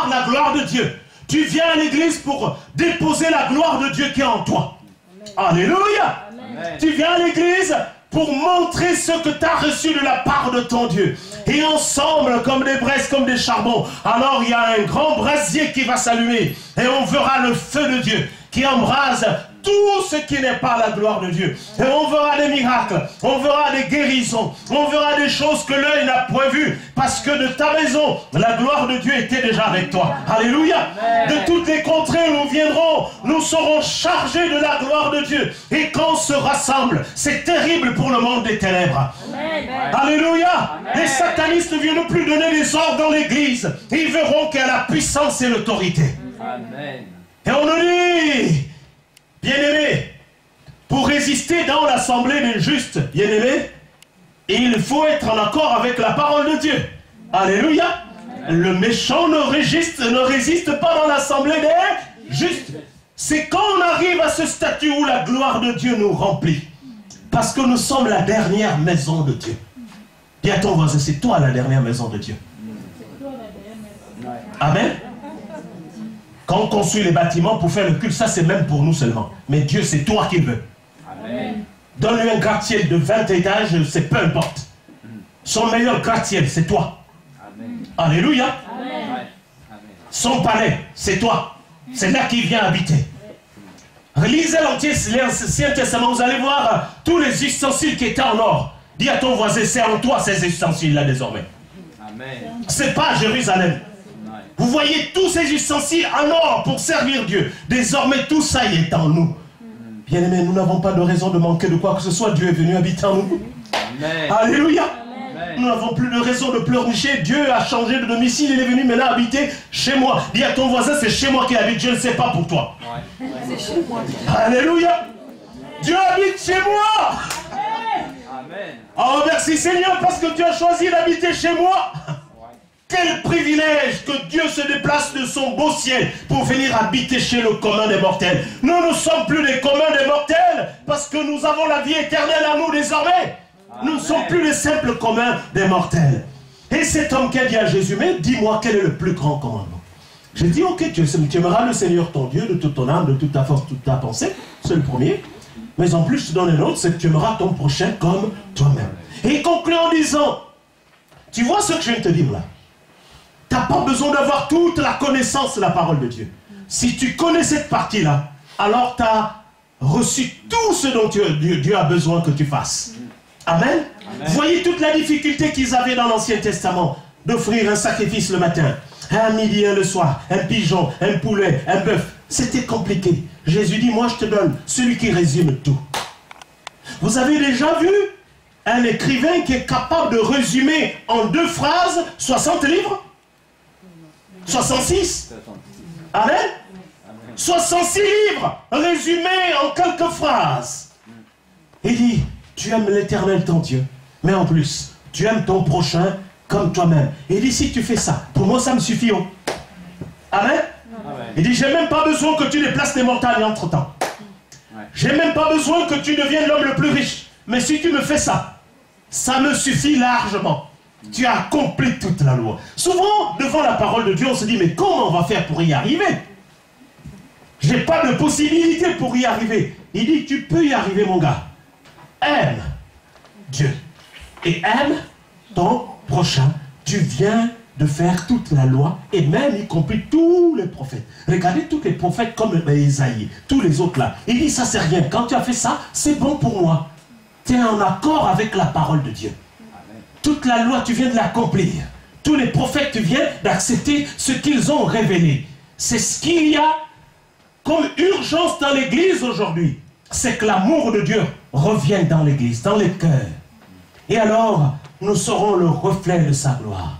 recevoir la gloire de Dieu. Tu viens à l'église pour déposer la gloire de Dieu qui est en toi. Amen. Alléluia. Amen. Tu viens à l'église pour montrer ce que tu as reçu de la part de ton Dieu. Amen. Et ensemble, comme des braises, comme des charbons, alors il y a un grand brasier qui va s'allumer. Et on verra le feu de Dieu qui embrase tout ce qui n'est pas la gloire de Dieu. Et on verra des miracles, on verra des guérisons, on verra des choses que l'œil n'a point vues, parce que de ta maison, la gloire de Dieu était déjà avec toi. Alléluia. Amen. De toutes les contrées où nous viendrons, nous serons chargés de la gloire de Dieu. Et quand on se rassemble, c'est terrible pour le monde des ténèbres. Amen. Alléluia. Amen. Les satanistes ne viennent plus donner les ordres dans l'église. Ils verront qu'il y a la puissance et l'autorité. Amen. Et on nous dit, bien-aimés, pour résister dans l'assemblée des justes, bien-aimés, il faut être en accord avec la parole de Dieu. Alléluia. Amen. Le méchant ne résiste pas dans l'assemblée des justes. C'est quand on arrive à ce statut où la gloire de Dieu nous remplit. Parce que nous sommes la dernière maison de Dieu. Dis à ton voisin, c'est toi la dernière maison de Dieu. Amen. Quand on construit les bâtiments pour faire le culte, ça c'est même pour nous seulement. Mais Dieu, c'est toi qui veut. Amen. Donne-lui un gratte-ciel de 20 étages, c'est peu importe. Son meilleur gratte-ciel, c'est toi. Amen. Alléluia. Amen. Son palais, c'est toi. C'est là qu'il vient habiter. Lisez l'Ancien Testament, vous allez voir tous les ustensiles qui étaient en or. Dis à ton voisin, c'est en toi ces ustensiles-là désormais. C'est pas à Jérusalem. Vous voyez tous ces ustensiles en or pour servir Dieu. Désormais, tout ça y est en nous. Bien-aimés, nous n'avons pas de raison de manquer de quoi que ce soit. Dieu est venu habiter en nous. Amen. Alléluia. Amen. Nous n'avons plus de raison de pleurnicher. Dieu a changé de domicile. Il est venu maintenant habiter chez moi. Dis à ton voisin, c'est chez moi qu'il habite. Je ne sais pas pour toi. Ouais. C'est chez moi. Alléluia. Dieu habite chez moi. Amen. Oh, merci Seigneur parce que tu as choisi d'habiter chez moi. Quel privilège que Dieu se déplace de son beau ciel pour venir habiter chez le commun des mortels. Nous ne sommes plus les communs des mortels parce que nous avons la vie éternelle à nous désormais. Nous ne sommes plus les simples communs des mortels. Et cet homme qui a dit à Jésus, mais dis-moi quel est le plus grand commandement. J'ai dit, ok, tu aimeras le Seigneur ton Dieu de toute ton âme, de toute ta force, de toute ta pensée. C'est le premier. Mais en plus, je te donne un autre, c'est que tu aimeras ton prochain comme toi-même. Et il conclut en disant, tu vois ce que je viens de te dire là? Tu n'as pas besoin d'avoir toute la connaissance de la parole de Dieu. Si tu connais cette partie-là, alors tu as reçu tout ce dont Dieu a besoin que tu fasses. Amen. Amen. Vous voyez toute la difficulté qu'ils avaient dans l'Ancien Testament d'offrir un sacrifice le matin, un midi, un le soir, un pigeon, un poulet, un bœuf. C'était compliqué. Jésus dit, moi je te donne celui qui résume tout. Vous avez déjà vu un écrivain qui est capable de résumer en 2 phrases 60 livres? 66. Amen. 66 livres résumés en quelques phrases. Il dit, tu aimes l'Éternel ton Dieu, mais en plus, tu aimes ton prochain comme toi-même. Il dit, si tu fais ça, pour moi ça me suffit. Oh. Amen. Il dit, j'ai même pas besoin que tu déplaces des montagnes entre-temps. J'ai même pas besoin que tu deviennes l'homme le plus riche. Mais si tu me fais ça, ça me suffit largement. Tu as accompli toute la loi. Souvent, devant la parole de Dieu, on se dit, mais comment on va faire pour y arriver? Je n'ai pas de possibilité pour y arriver. Il dit, tu peux y arriver, mon gars. Aime Dieu et aime ton prochain. Tu viens de faire toute la loi et même y compris tous les prophètes. Regardez tous les prophètes comme Isaïe, tous les autres là. Il dit, ça c'est rien. Quand tu as fait ça, c'est bon pour moi. Tu es en accord avec la parole de Dieu. Toute la loi, tu viens de l'accomplir. Tous les prophètes, tu viens d'accepter ce qu'ils ont révélé. C'est ce qu'il y a comme urgence dans l'église aujourd'hui. C'est que l'amour de Dieu revienne dans l'église, dans les cœurs. Et alors, nous serons le reflet de sa gloire.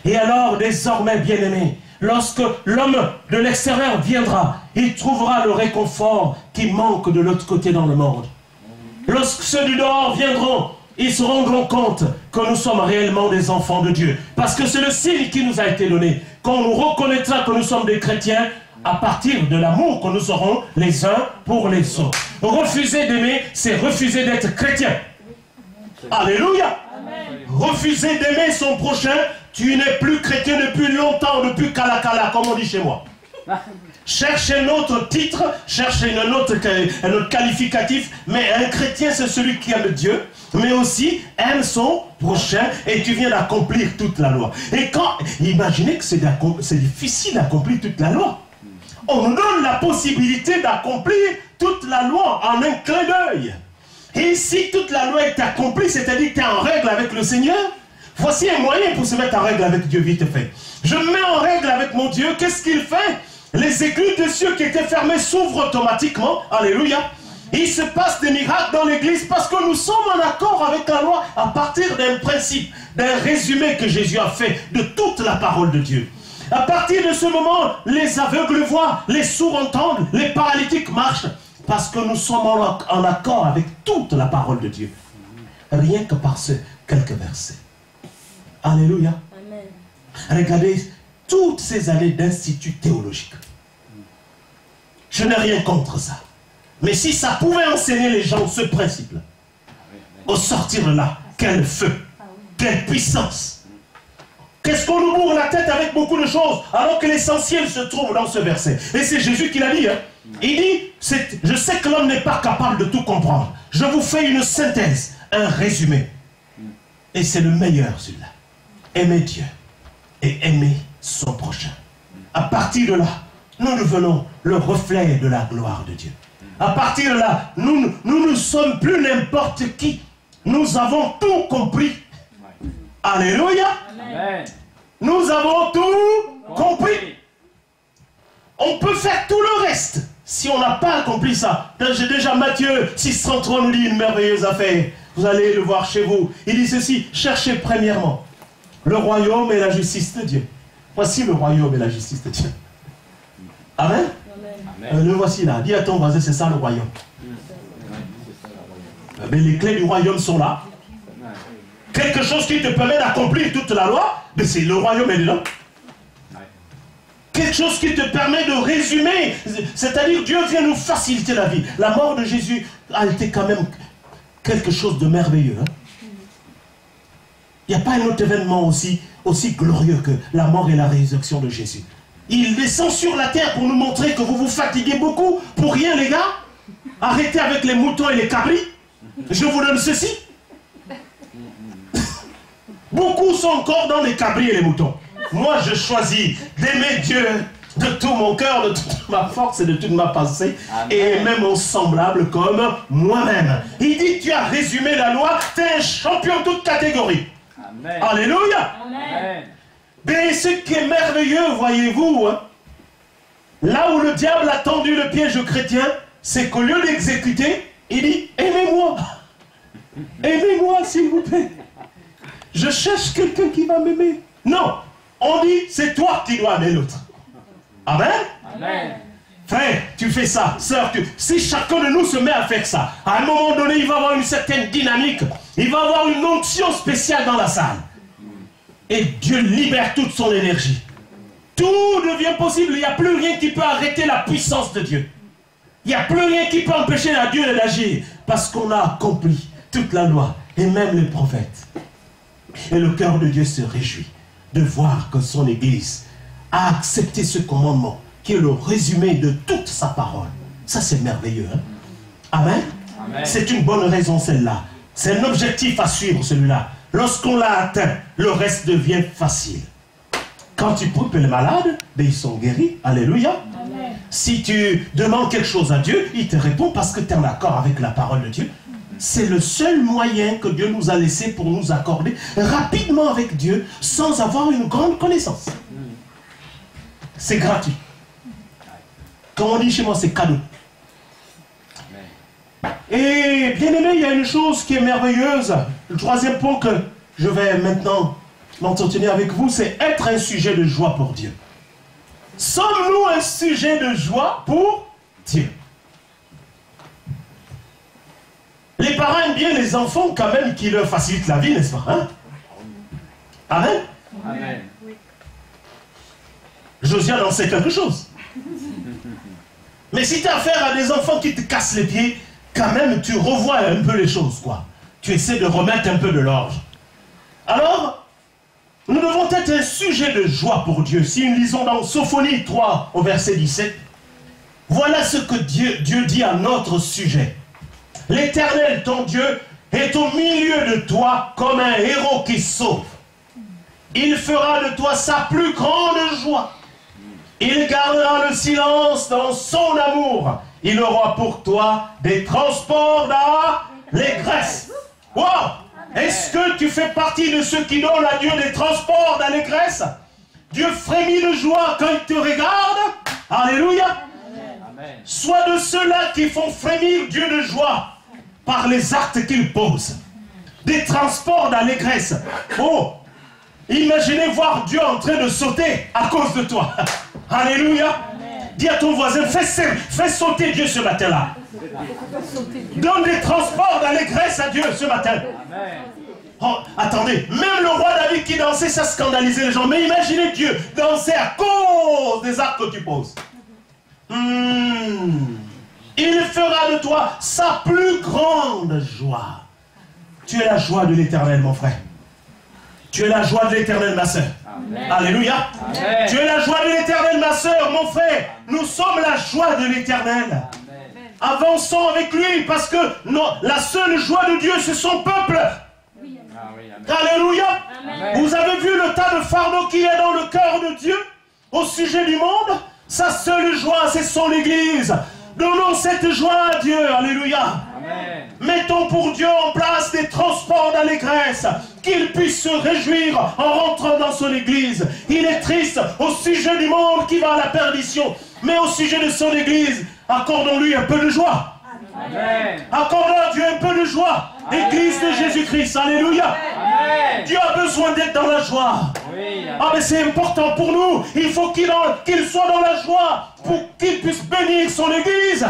Et alors, désormais, bien-aimés, lorsque l'homme de l'extérieur viendra, il trouvera le réconfort qui manque de l'autre côté dans le monde. Lorsque ceux du dehors viendront, ils se rendront compte que nous sommes réellement des enfants de Dieu. Parce que c'est le signe qui nous a été donné. Quand on nous reconnaîtra que nous sommes des chrétiens, à partir de l'amour que nous aurons les uns pour les autres. Refuser d'aimer, c'est refuser d'être chrétien. Alléluia. Amen. Refuser d'aimer son prochain Tu n'es plus chrétien depuis longtemps, depuis Kalakala, comme on dit chez moi. Cherche un autre titre, cherche un autre qualificatif, mais un chrétien, c'est celui qui aime Dieu, mais aussi aime son prochain, et tu viens d'accomplir toute la loi. Et quand, imaginez que c'est difficile d'accomplir toute la loi. On nous donne la possibilité d'accomplir toute la loi en un clin d'œil. Et si toute la loi est accomplie, c'est-à-dire que tu es en règle avec le Seigneur, voici un moyen pour se mettre en règle avec Dieu, vite fait. Je me mets en règle avec mon Dieu, qu'est-ce qu'il fait? Les églises de cieux qui étaient fermées s'ouvrent automatiquement. Alléluia. Il se passe des miracles dans l'église parce que nous sommes en accord avec la loi à partir d'un principe, d'un résumé que Jésus a fait de toute la parole de Dieu. À partir de ce moment, les aveugles voient, les sourds entendent, les paralytiques marchent parce que nous sommes en accord avec toute la parole de Dieu. Rien que par ces quelques versets. Alléluia. Amen. Regardez toutes ces années d'institut théologique. Je n'ai rien contre ça. Mais si ça pouvait enseigner les gens ce principe-là, au sortir de là, quel feu, quelle puissance. Qu'est-ce qu'on nous bourre la tête avec beaucoup de choses, alors que l'essentiel se trouve dans ce verset. Et c'est Jésus qui l'a dit. Hein. Il dit, je sais que l'homme n'est pas capable de tout comprendre. Je vous fais une synthèse, un résumé. Et c'est le meilleur celui-là. Aimer Dieu et aimer son prochain. À partir de là, nous devenons le reflet de la gloire de Dieu. À partir de là, nous ne sommes plus n'importe qui. Nous avons tout compris. Alléluia. Amen. Nous avons tout compris. On peut faire tout le reste si on n'a pas accompli ça. J'ai déjà Matthieu 6:33 nous dit une merveilleuse affaire. Vous allez le voir chez vous. Il dit ceci, cherchez premièrement le royaume et la justice de Dieu. Voici le royaume et la justice de Dieu. Amen. Amen. Le voici là. Dis à ton voisin, c'est ça le royaume. Mais les clés du royaume sont là. Quelque chose qui te permet d'accomplir toute la loi, mais c'est le royaume est là. Quelque chose qui te permet de résumer, c'est-à-dire Dieu vient nous faciliter la vie. La mort de Jésus a été quand même quelque chose de merveilleux. Hein? Il n'y a pas un autre événement aussi glorieux que la mort et la résurrection de Jésus. Il descend sur la terre pour nous montrer que vous vous fatiguez beaucoup pour rien les gars. Arrêtez avec les moutons et les cabris. Je vous donne ceci. Beaucoup sont encore dans les cabris et les moutons. Moi, je choisis d'aimer Dieu de tout mon cœur, de toute ma force et de toute ma pensée. Amen. Et aimer mon semblable comme moi-même. Il dit, tu as résumé la loi, tu es un champion de toute catégorie. Amen. Alléluia. Amen. Mais ce qui est merveilleux, voyez-vous, hein, là où le diable a tendu le piège aux chrétiens, c'est qu'au lieu d'exécuter, il dit, aimez-moi. Aimez-moi, s'il vous plaît. Je cherche quelqu'un qui va m'aimer. Non, on dit, c'est toi qui dois aimer l'autre. Amen. Amen. Frère, tu fais ça. Sœur, si chacun de nous se met à faire ça, à un moment donné, il va avoir une certaine dynamique. Il va avoir une onction spéciale dans la salle. Et Dieu libère toute son énergie. Tout devient possible. Il n'y a plus rien qui peut arrêter la puissance de Dieu. Il n'y a plus rien qui peut empêcher la Dieu d'agir. Parce qu'on a accompli toute la loi. Et même les prophètes. Et le cœur de Dieu se réjouit de voir que son Église a accepté ce commandement qui est le résumé de toute sa parole. Ça, c'est merveilleux. Hein? Amen. Amen. C'est une bonne raison, celle-là. C'est un objectif à suivre, celui-là. Lorsqu'on l'a atteint, le reste devient facile. Quand tu pries les malades, ben ils sont guéris. Alléluia. Amen. Si tu demandes quelque chose à Dieu, il te répond parce que tu es en accord avec la parole de Dieu. C'est le seul moyen que Dieu nous a laissé pour nous accorder rapidement avec Dieu sans avoir une grande connaissance. C'est gratuit. Comme on dit chez moi, c'est cadeau. Et bien aimé, il y a une chose qui est merveilleuse. Le troisième point que je vais maintenant m'entretenir avec vous, c'est être un sujet de joie pour Dieu. Sommes-nous un sujet de joie pour Dieu? Les parents aiment bien les enfants quand même qui leur facilitent la vie, n'est-ce pas? Hein? Amen? Amen. Josiane en sait quelque chose. Mais si tu as affaire à des enfants qui te cassent les pieds, quand même tu revois un peu les choses, quoi. Tu essaies de remettre un peu de l'ordre. Alors, Nous devons être un sujet de joie pour Dieu. Si nous lisons dans Sophonie 3 au verset 17, voilà ce que Dieu dit à notre sujet. L'Éternel, ton Dieu, est au milieu de toi comme un héros qui sauve. Il fera de toi sa plus grande joie. Il gardera le silence dans son amour. Il aura pour toi des transports d'allégresse. Wow! Est-ce que tu fais partie de ceux qui donnent à Dieu des transports d'allégresse? Dieu frémit de joie quand il te regarde. Alléluia. Amen. Sois de ceux-là qui font frémir Dieu de joie par les actes qu'il pose. Des transports d'allégresse. Oh! Imaginez voir Dieu en train de sauter à cause de toi. Alléluia. Dis à ton voisin, fais sauter Dieu ce matin-là. Donne des transports d'allégresse à Dieu ce matin. Oh, attendez, même le roi David qui dansait, ça scandalisait les gens. Mais imaginez Dieu danser à cause des actes que tu poses. Il fera de toi sa plus grande joie. Tu es la joie de l'Éternel, mon frère. Tu es la joie de l'Éternel, ma soeur. Amen. Alléluia. Amen. Tu es la joie de l'Éternel, ma soeur, mon frère. Nous sommes la joie de l'Éternel. Avançons avec lui parce que non, la seule joie de Dieu, c'est son peuple. Oui. Alléluia. Amen. Vous avez vu le tas de fardeau qui est dans le cœur de Dieu au sujet du monde? Sa seule joie, c'est son Église. Donnons cette joie à Dieu. Alléluia. Amen. Mettons pour Dieu en place des transports d'allégresse, qu'il puisse se réjouir en rentrant dans son Église. Il est triste au sujet du monde qui va à la perdition, mais au sujet de son Église, accordons-lui un peu de joie. Amen. Accordons à Dieu un peu de joie. Amen. Église de Jésus-Christ, alléluia. Amen. Dieu a besoin d'être dans la joie. Oui, ah mais c'est important pour nous. Il faut qu'il soit dans la joie pour qu'il puisse bénir son Église.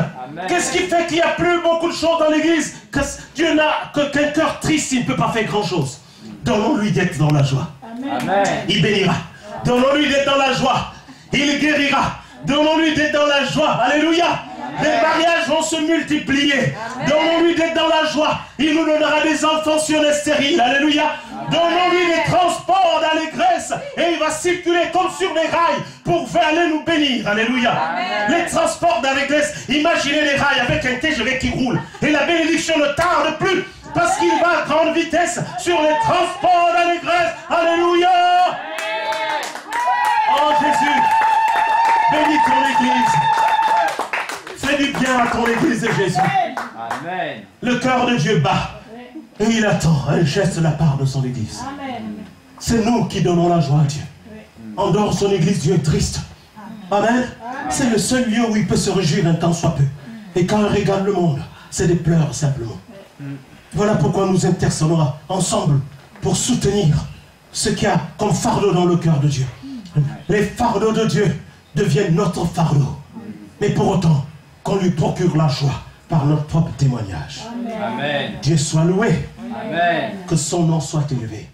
Qu'est-ce qui fait qu'il n'y a plus beaucoup de choses dans l'Église? Dieu n'a qu'un cœur triste, il ne peut pas faire grand-chose. Donnons-lui d'être dans la joie. Amen. Il bénira. Donnons-lui d'être dans la joie. Il guérira. Donnons-lui d'être dans la joie. Alléluia. Amen. Les mariages vont se multiplier. Donnons-lui d'être dans la joie. Il nous donnera des enfants sur les stériles. Alléluia. Donnons-lui des transports d'allégresse. Et il va circuler comme sur les rails pour aller nous bénir. Alléluia. Amen. Les transports d'allégresse. Imaginez les rails avec un TGV qui roule. Et la bénédiction ne tarde plus. Parce qu'il va à grande vitesse sur les transports d'allégresse. Alléluia. Oh Jésus. Bénis ton Église. Fais du bien à ton Église de Jésus. Amen. Le cœur de Dieu bat. Et il attend un geste de la part de son Église. C'est nous qui donnons la joie à Dieu. En dehors de son Église, Dieu est triste. Amen. C'est le seul lieu où il peut se réjouir un temps soit peu. Et quand il regarde le monde, c'est des pleurs simplement. Voilà pourquoi nous intercédons ensemble pour soutenir ce qu'il y a comme fardeau dans le cœur de Dieu. Les fardeaux de Dieu deviennent notre fardeau. Mais pour autant, qu'on lui procure la joie par notre propre témoignage. Amen. Dieu soit loué. Amen. Que son nom soit élevé.